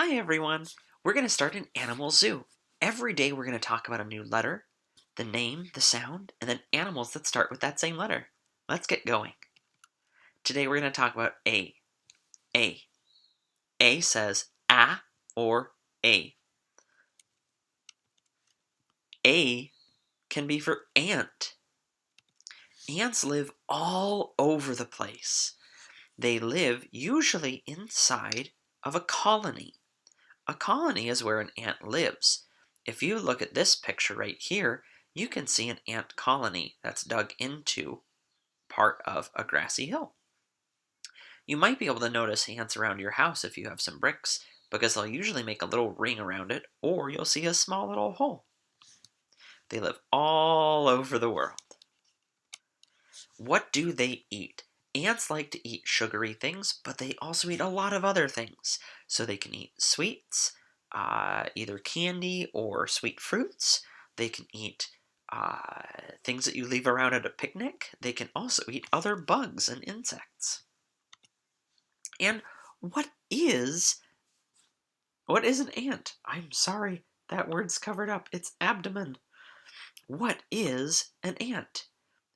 Hi everyone! We're going to start an animal zoo. Every day we're going to talk about a new letter, the name, the sound, and then animals that start with that same letter. Let's get going. Today we're going to talk about A. A. A says A or A. A can be for ant. Ants live all over the place. They live usually inside of a colony. A colony is where an ant lives. If you look at this picture right here, you can see an ant colony that's dug into part of a grassy hill. You might be able to notice ants around your house if you have some bricks, because they'll usually make a little ring around it, or you'll see a small little hole. They live all over the world. What do they eat? Ants like to eat sugary things, but they also eat a lot of other things. So they can eat sweets, either candy or sweet fruits. They can eat things that you leave around at a picnic. They can also eat other bugs and insects. And what is an ant? I'm sorry, that word's covered up. It's abdomen. What is an ant?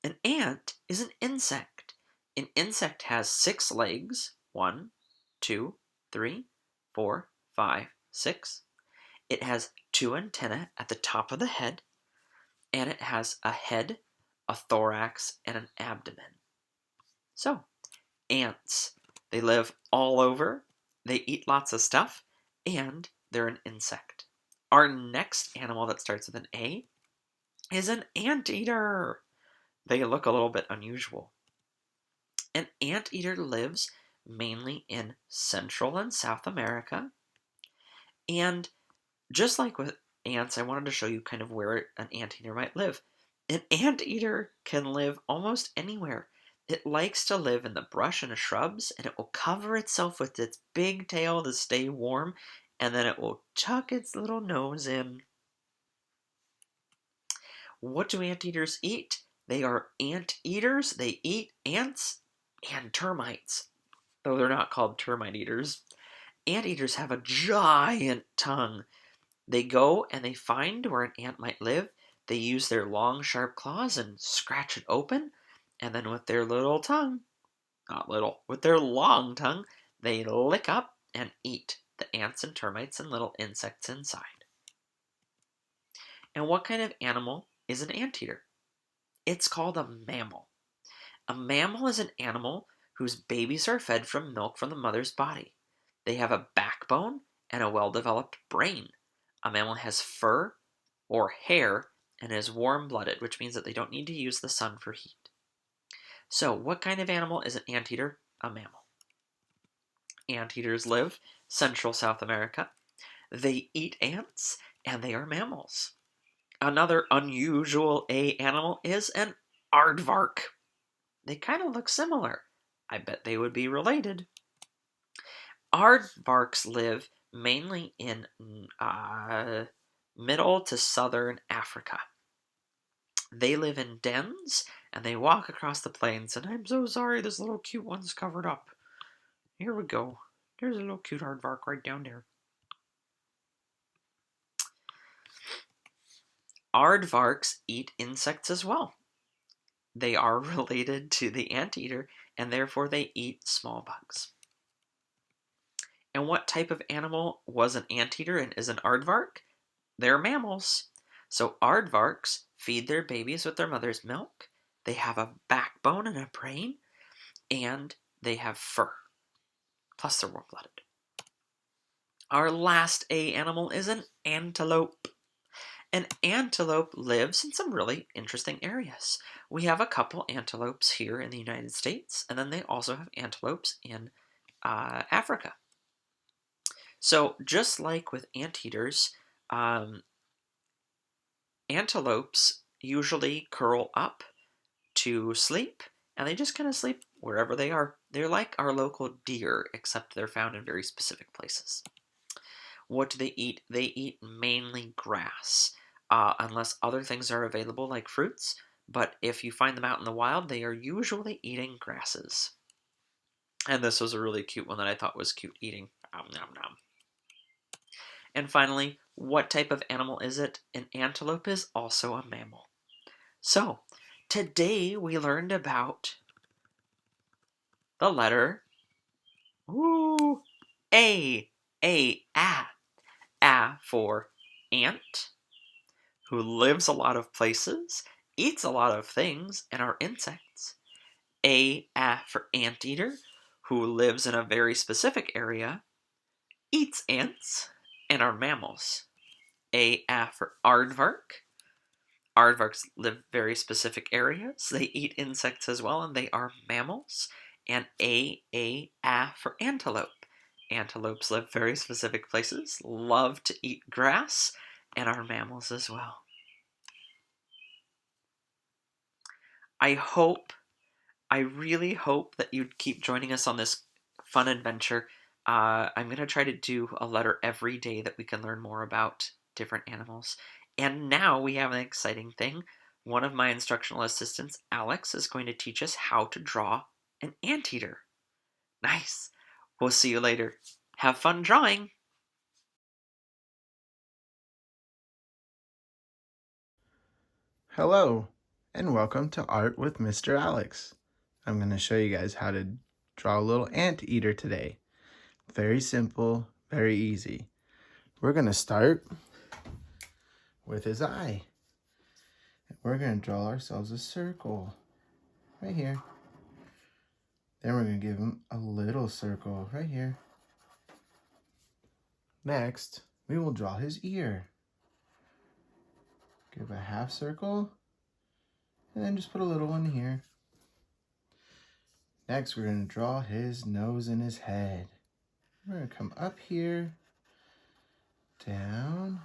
An ant is an insect. An insect has 6 legs. 1, 2, 3, 4, 5, 6. It has 2 antennae at the top of the head, and it has a head, a thorax, and an abdomen. So, ants. They live all over, they eat lots of stuff, and they're an insect. Our next animal that starts with an A is an anteater. They look a little bit unusual. An anteater lives mainly in Central and South America. And just like with ants, I wanted to show you kind of where an anteater might live. An anteater can live almost anywhere. It likes to live in the brush and shrubs, and it will cover itself with its big tail to stay warm, and then it will tuck its little nose in. What do anteaters eat? They are anteaters. They eat ants and termites, though they're not called termite eaters. Anteaters have a giant tongue. They go and they find where an ant might live. They use their long, sharp claws and scratch it open, and then with their little tongue, not little, with their long tongue, they lick up and eat the ants and termites and little insects inside. And what kind of animal is an anteater? It's called a mammal. A mammal is an animal whose babies are fed from milk from the mother's body. They have a backbone and a well-developed brain. A mammal has fur or hair and is warm-blooded, which means that they don't need to use the sun for heat. So, what kind of animal is an anteater? A mammal. Anteaters live Central South America. They eat ants, and they are mammals. Another unusual animal is an aardvark. They kind of look similar. I bet they would be related. Aardvarks live mainly in middle to southern Africa. They live in dens, and they walk across the plains, and I'm so sorry this little cute one's covered up. Here we go. There's a little cute aardvark right down there. Aardvarks eat insects as well. They are related to the anteater, and therefore they eat small bugs. And what type of animal was an anteater and is an aardvark? They're mammals. So aardvarks feed their babies with their mother's milk. They have a backbone and a brain, and they have fur. Plus they're warm-blooded. Our last A animal is an antelope. An antelope lives in some really interesting areas. We have a couple antelopes here in the United States, and then they also have antelopes in Africa. So just like with anteaters, antelopes usually curl up to sleep, and they just kind of sleep wherever they are. They're like our local deer, except they're found in very specific places. What do they eat? They eat mainly grass, unless other things are available like fruits, but if you find them out in the wild, they are usually eating grasses. And this was a really cute one that I thought was cute eating. Nom nom nom. And finally, what type of animal is it? An antelope is also a mammal. So, today we learned about the letter ooh, A. A for ant, who lives a lot of places, eats a lot of things, and are insects. A for anteater, who lives in a very specific area, eats ants, and are mammals. A for aardvark. Aardvarks live very specific areas. They eat insects as well, and they are mammals. And A for antelope. Antelopes live very specific places, love to eat grass, and are mammals as well. I really hope that you'd keep joining us on this fun adventure. I'm going to try to do a letter every day that we can learn more about different animals. And now we have an exciting thing. One of my instructional assistants, Alex, is going to teach us how to draw an anteater. Nice. We'll see you later. Have fun drawing. Hello, and welcome to Art with Mr. Alex. I'm going to show you guys how to draw a little anteater today. Very simple, very easy. We're going to start with his eye. We're going to draw ourselves a circle right here. Then we're going to give him a little circle right here. Next, we will draw his ear. Give a half circle, and then just put a little one here. Next, we're going to draw his nose and his head. We're going to come up here, down,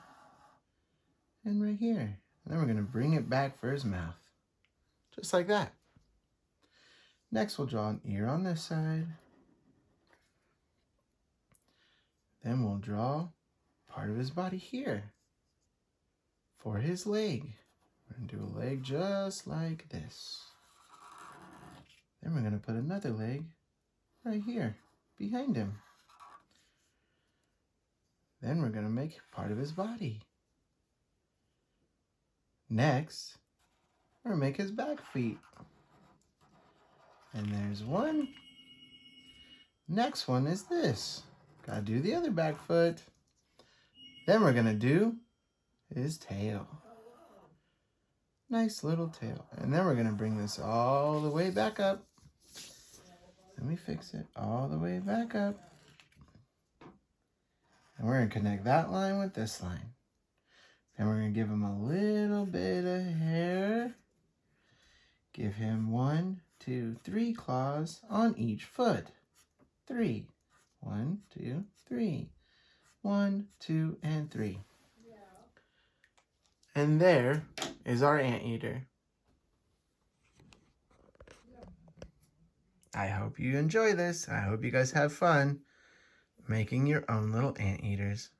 and right here. And then we're going to bring it back for his mouth, just like that. Next, we'll draw an ear on this side. Then we'll draw part of his body here for his leg. We're going to do a leg just like this. Then we're going to put another leg right here behind him. Then we're going to make part of his body. Next, we're going to make his back feet. And there's one. Next one is this. Gotta do the other back foot. Then we're gonna do his tail. Nice little tail. And then we're gonna bring this all the way back up. Let me fix it all the way back up. And we're gonna connect that line with this line. Then we're gonna give him a little bit of hair. Give him 1, 2, 3 claws on each foot. 3. 1, 2, 3. 1, 2, and 3. And there is our anteater. I hope you enjoy this. I hope you guys have fun making your own little anteaters.